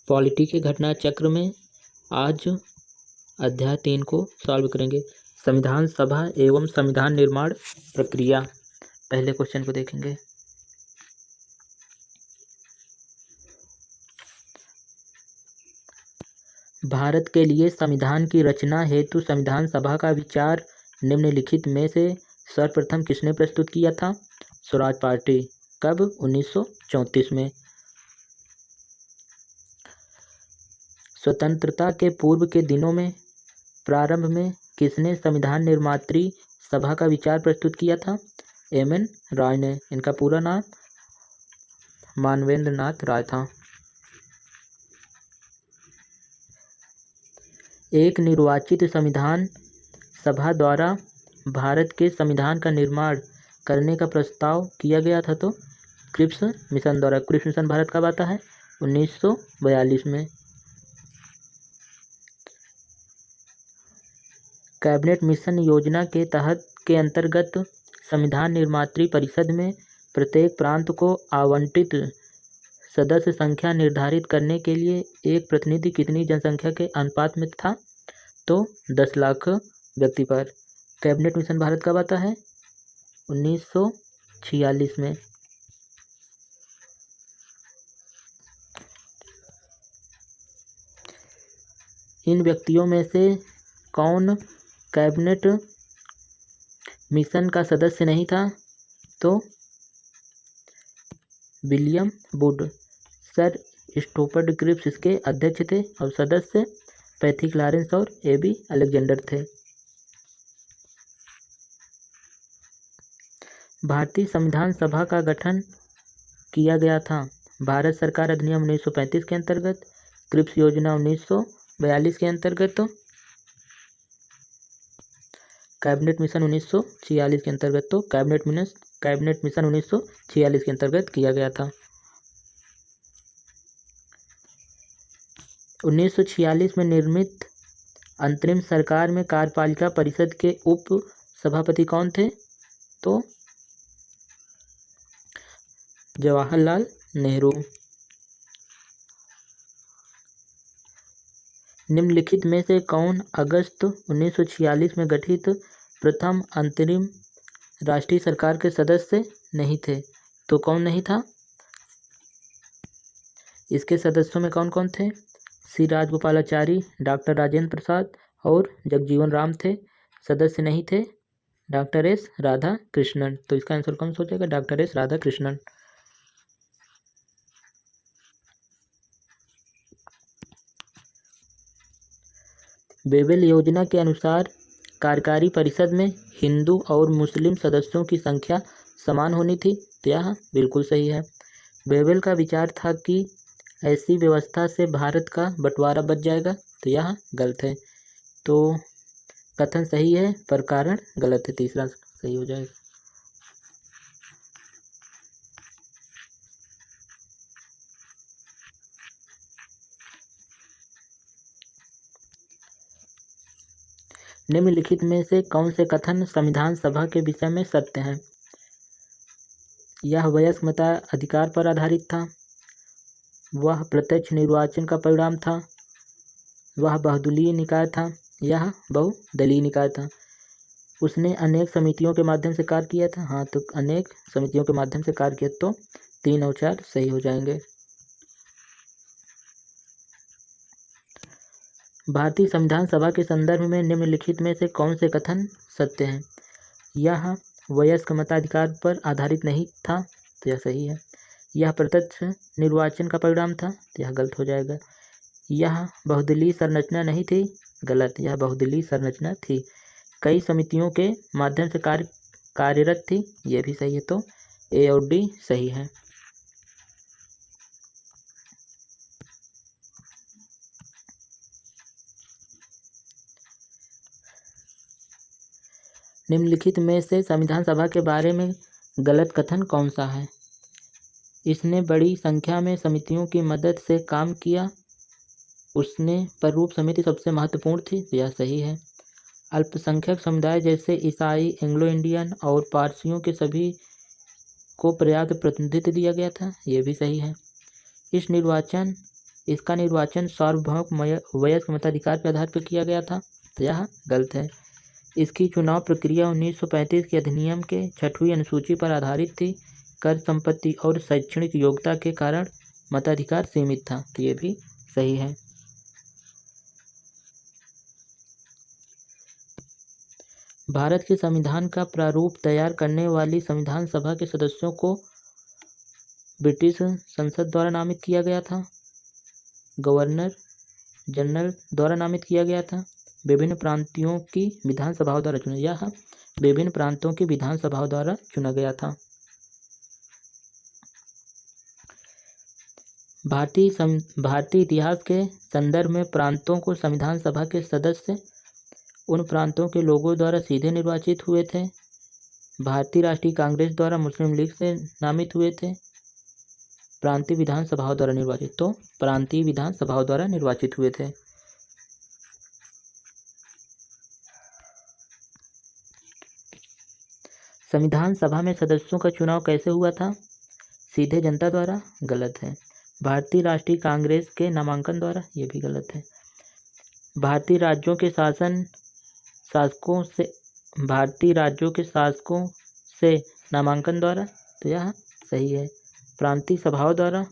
Polity के घटना चक्र में आज अध्याय 3 को सॉल्व करेंगे। संविधान सभा एवं संविधान निर्माण प्रक्रिया। पहले क्वेश्चन को देखेंगे। भारत के लिए संविधान की रचना हेतु संविधान सभा का विचार निम्नलिखित में से सर्वप्रथम किसने प्रस्तुत किया था? स्वराज पार्टी। कब? 1934 में। स्वतंत्रता के पूर्व के दिनों में प्रारंभ में किसने संविधान निर्मात्री सभा का विचार प्रस्तुत किया था? एम.एन. राय ने। इनका पूरा नाम मानवेंद्र नाथ राय था। एक निर्वाचित संविधान सभा द्वारा भारत के संविधान का निर्माण करने का प्रस्ताव किया गया था तो क्रिप्स मिशन द्वारा। क्रिप्स मिशन भारत कब आता है? 1942 में। कैबिनेट मिशन योजना के तहत के अंतर्गत संविधान निर्मात्री परिषद में प्रत्येक प्रांत को आवंटित सदस्य संख्या निर्धारित करने के लिए एक प्रतिनिधि कितनी जनसंख्या के अनुपात में था? तो 10 लाख व्यक्ति पर। कैबिनेट मिशन भारत कब आता है? 1946 में। इन व्यक्तियों में से कौन कैबिनेट मिशन का सदस्य नहीं था? तो विलियम वुड। सर स्टोफर्ड क्रिप्स इसके अध्यक्ष थे और सदस्य पैथिक लॉरेंस और ए.बी. अलेक्जेंडर थे। भारतीय संविधान सभा का गठन किया गया था भारत सरकार अधिनियम 1935 के अंतर्गत, क्रिप्स योजना 1942 के अंतर्गत, कैबिनेट मिशन 1946 के अंतर्गत। तो कैबिनेट मिशन 1946 के अंतर्गत किया गया था। 1946 में निर्मित अंतरिम सरकार में कार्यपालिका परिषद के उप सभापति कौन थे? तो जवाहरलाल नेहरू। निम्नलिखित में से कौन अगस्त 1946 में गठित प्रथम अंतरिम राष्ट्रीय सरकार के सदस्य नहीं थे? तो कौन नहीं था? इसके सदस्यों में कौन कौन थे? सी राजगोपालाचारी, डॉक्टर राजेंद्र प्रसाद और जगजीवन राम थे। सदस्य नहीं थे डॉक्टर एस राधा कृष्णन। तो इसका आंसर कौन सा हो जाएगा? Doctor S Radha Krishnan. बेबेल योजना के अनुसार कार्यकारी परिषद में हिंदू और मुस्लिम सदस्यों की संख्या समान होनी थी। तो यह बिल्कुल सही है। बेबेल का विचार था कि ऐसी व्यवस्था से भारत का बंटवारा बच जाएगा। तो यह गलत है। तो कथन सही है पर कारण गलत है। तीसरा सही हो जाएगा। निम्नलिखित में से कौन से कथन संविधान सभा के विषय में सत्य हैं? यह वयस्क मताधिकार पर आधारित था। वह प्रत्यक्ष निर्वाचन का परिणाम था। वह बहुदलीय निकाय था। यह बहुदलीय निकाय था। उसने अनेक समितियों के माध्यम से कार्य किया था। हाँ, तो अनेक समितियों के माध्यम से कार्य किया। तो 3 और 4 सही हो जाएंगे। भारतीय संविधान सभा के संदर्भ में निम्नलिखित में से कौन से कथन सत्य हैं? यह वयस्क मताधिकार पर आधारित नहीं था। तो यह सही है। यह प्रत्यक्ष निर्वाचन का परिणाम था। तो यह गलत हो जाएगा। यह बहुदलीय संरचना नहीं थी। गलत। यह बहुदलीय संरचना थी। कई समितियों के माध्यम से कार्यरत थी। यह भी सही है। तो ए और डी सही है। निम्नलिखित में से संविधान सभा के बारे में गलत कथन कौन सा है? इसने बड़ी संख्या में समितियों की मदद से काम किया। उसने प्रारूप समिति सबसे महत्वपूर्ण थी। यह सही है। अल्पसंख्यक समुदाय जैसे ईसाई, एंग्लो इंडियन और पारसियों के सभी को पर्याप्त प्रतिनिधित्व दिया गया था। यह भी सही है। इसका निर्वाचन सार्वभौम वयस्क मताधिकार के आधार पर किया गया था, तो यह गलत है। इसकी चुनाव प्रक्रिया 1935 के अधिनियम के 6वीं अनुसूची पर आधारित थी। कर, संपत्ति और शैक्षणिक योग्यता के कारण मताधिकार सीमित था, तो ये भी सही है। भारत के संविधान का प्रारूप तैयार करने वाली संविधान सभा के सदस्यों को ब्रिटिश संसद द्वारा नामित किया गया था, गवर्नर जनरल द्वारा नामित किया गया था, विभिन्न प्रांतों की विधानसभाओं द्वारा चुना, यह विभिन्न प्रांतों की विधानसभाओं द्वारा चुना गया था। भारतीय इतिहास के संदर्भ में प्रांतों को संविधान सभा के सदस्य उन प्रांतों के लोगों द्वारा सीधे निर्वाचित हुए थे। भारतीय राष्ट्रीय कांग्रेस द्वारा मुस्लिम लीग से नामित हुए थे। प्रांतीय विधानसभाओं द्वारा निर्वाचित, तो प्रांतीय विधानसभाओं द्वारा निर्वाचित हुए थे। संविधान सभा में सदस्यों का चुनाव कैसे हुआ था? सीधे जनता द्वारा, गलत है। भारतीय राष्ट्रीय कांग्रेस के नामांकन द्वारा, ये भी गलत है। भारतीय राज्यों के शासकों से नामांकन द्वारा, तो यह सही है। प्रांतीय सभाओं द्वारा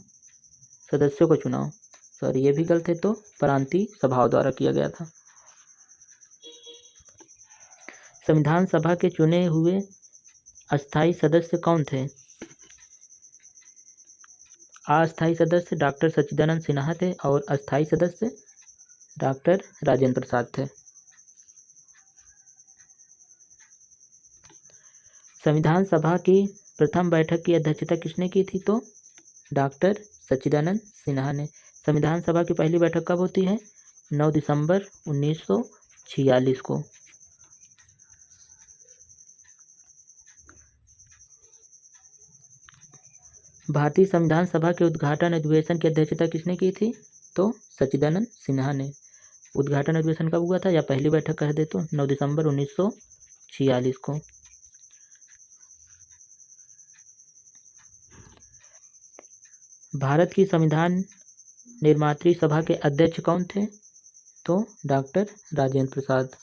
सदस्यों का चुनाव, सॉरी ये भी गलत है, तो प्रांतीय सभाओं द्वारा किया गया था। संविधान सभा के चुने हुए अस्थायी सदस्य कौन थे? अस्थायी सदस्य डॉक्टर सच्चिदानंद सिन्हा थे और अस्थायी सदस्य डॉक्टर राजेंद्र प्रसाद थे। संविधान सभा की प्रथम बैठक की अध्यक्षता किसने की थी? तो डॉक्टर सच्चिदानंद सिन्हा ने। संविधान सभा की पहली बैठक कब होती है? 9 दिसंबर 1946 को। भारतीय संविधान सभा के उद्घाटन अधिवेशन की अध्यक्षता किसने की थी? तो सच्चिदानंद सिन्हा ने। उद्घाटन अधिवेशन कब हुआ था, या पहली बैठक कह दे तो 9 दिसंबर 1946 को। भारत की संविधान निर्मात्री सभा के अध्यक्ष कौन थे? तो डॉक्टर राजेंद्र प्रसाद।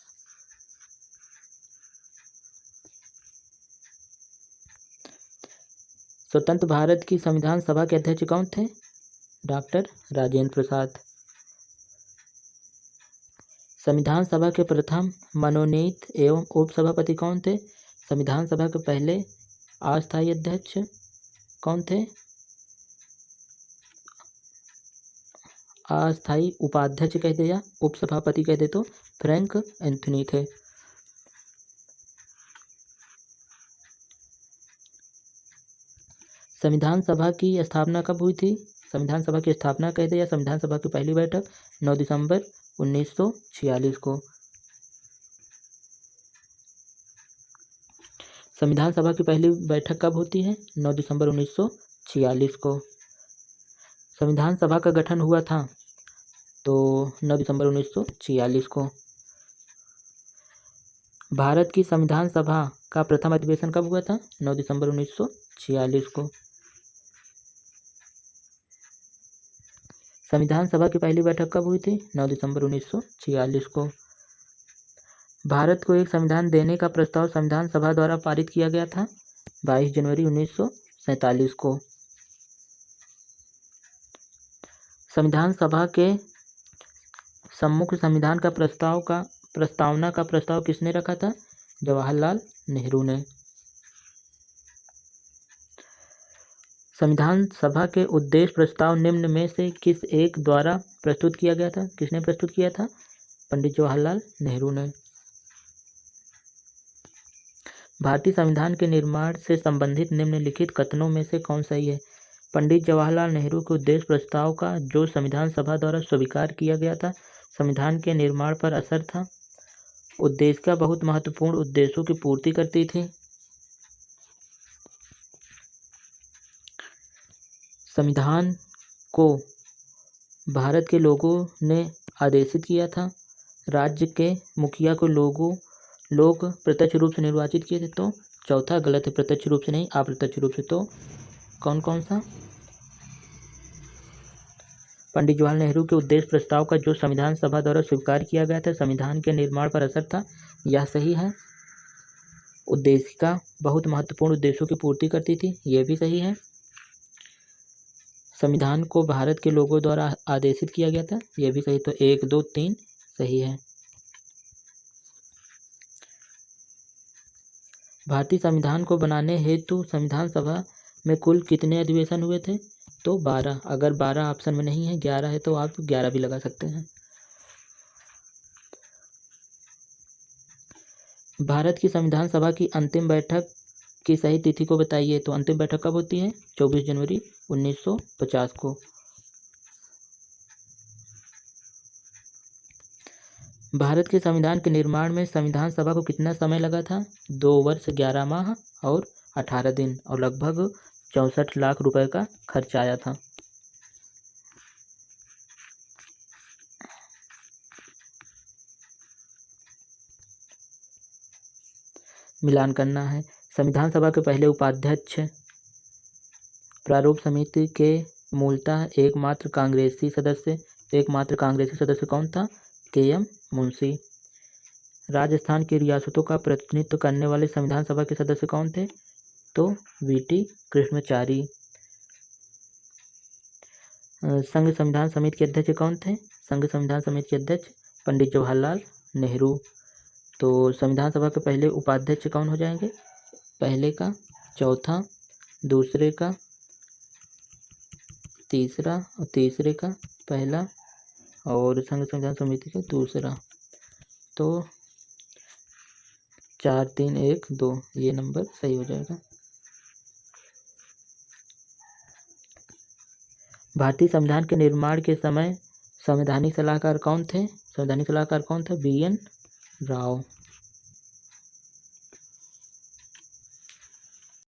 स्वतंत्र भारत की संविधान सभा के अध्यक्ष कौन थे? डॉक्टर राजेंद्र प्रसाद। संविधान सभा के प्रथम मनोनीत एवं उपसभापति कौन थे? संविधान सभा के पहले अस्थायी अध्यक्ष कौन थे? अस्थायी उपाध्यक्ष कह दे या उपसभापति कह दे तो फ्रैंक एंथनी थे। संविधान सभा की स्थापना कब हुई थी? संविधान सभा की स्थापना कह दे या संविधान सभा की पहली बैठक 9 दिसंबर 1946 को। संविधान सभा की पहली बैठक कब होती है? 9 दिसंबर 1946 को। संविधान सभा का गठन हुआ था तो 9 दिसंबर 1946 को। भारत की संविधान सभा का प्रथम अधिवेशन कब हुआ था? 9 दिसंबर 1946 को। संविधान सभा की पहली बैठक कब हुई थी? 9 दिसंबर 1946 को। भारत को एक संविधान देने का प्रस्ताव संविधान सभा द्वारा पारित किया गया था 22 जनवरी 1947 को। संविधान सभा के सम्मुख संविधान का प्रस्तावना का प्रस्ताव किसने रखा था? जवाहरलाल नेहरू ने। संविधान सभा के उद्देश्य प्रस्ताव निम्न में से किस एक द्वारा प्रस्तुत किया गया था? किसने प्रस्तुत किया था? पंडित जवाहरलाल नेहरू ने। भारतीय संविधान के निर्माण से संबंधित निम्नलिखित कथनों में से कौन सही है? पंडित जवाहरलाल नेहरू के उद्देश्य प्रस्ताव का जो संविधान सभा द्वारा स्वीकार किया गया था, संविधान के निर्माण पर असर था। उद्देश्य का बहुत महत्वपूर्ण उद्देश्यों की पूर्ति करती थी। संविधान को भारत के लोगों ने आदेशित किया था। राज्य के मुखिया को लोग प्रत्यक्ष रूप से निर्वाचित किए थे, तो चौथा गलत है, प्रत्यक्ष रूप से नहीं अप्रत्यक्ष रूप से। तो कौन कौन सा? पंडित जवाहरलाल नेहरू के उद्देश्य प्रस्ताव का जो संविधान सभा द्वारा स्वीकार किया गया था संविधान के निर्माण पर असर था, यह सही है। उद्देशिका बहुत महत्वपूर्ण उद्देश्यों की पूर्ति करती थी, यह भी सही है। संविधान को भारत के लोगों द्वारा आदेशित किया गया था, यह भी सही। तो 1, 2, 3 सही है। भारतीय संविधान को बनाने हेतु संविधान सभा में कुल कितने अधिवेशन हुए थे? तो 12। अगर 12 ऑप्शन में नहीं है, 11 है, तो आप 11 भी लगा सकते हैं। भारत की संविधान सभा की अंतिम बैठक की सही तिथि को बताइए। तो अंतिम बैठक कब होती है? 24 जनवरी 1950 को। भारत के संविधान के निर्माण में संविधान सभा को कितना समय लगा था? 2 वर्ष 11 माह और 18 दिन और लगभग 64 लाख रुपए का खर्च आया था। मिलान करना है। संविधान सभा के पहले उपाध्यक्ष प्रारूप समिति के मूलतः एकमात्र कांग्रेसी सदस्य कौन था? KM मुंशी। राजस्थान की रियासतों का प्रतिनिधित्व करने वाले संविधान सभा के सदस्य कौन थे? तो VT कृष्णचारी। संघ संविधान समिति के अध्यक्ष कौन थे? संघ संविधान समिति के अध्यक्ष पंडित जवाहरलाल नेहरू। तो संविधान सभा के पहले उपाध्यक्ष कौन हो जाएंगे? पहले का चौथा, दूसरे का तीसरा और तीसरे का पहला और संघ संविधान समिति का दूसरा। तो 4, 3, 1, 2 ये नंबर सही हो जाएगा। भारतीय संविधान के निर्माण के समय संवैधानिक सलाहकार कौन थे? संवैधानिक सलाहकार कौन था? BN राव।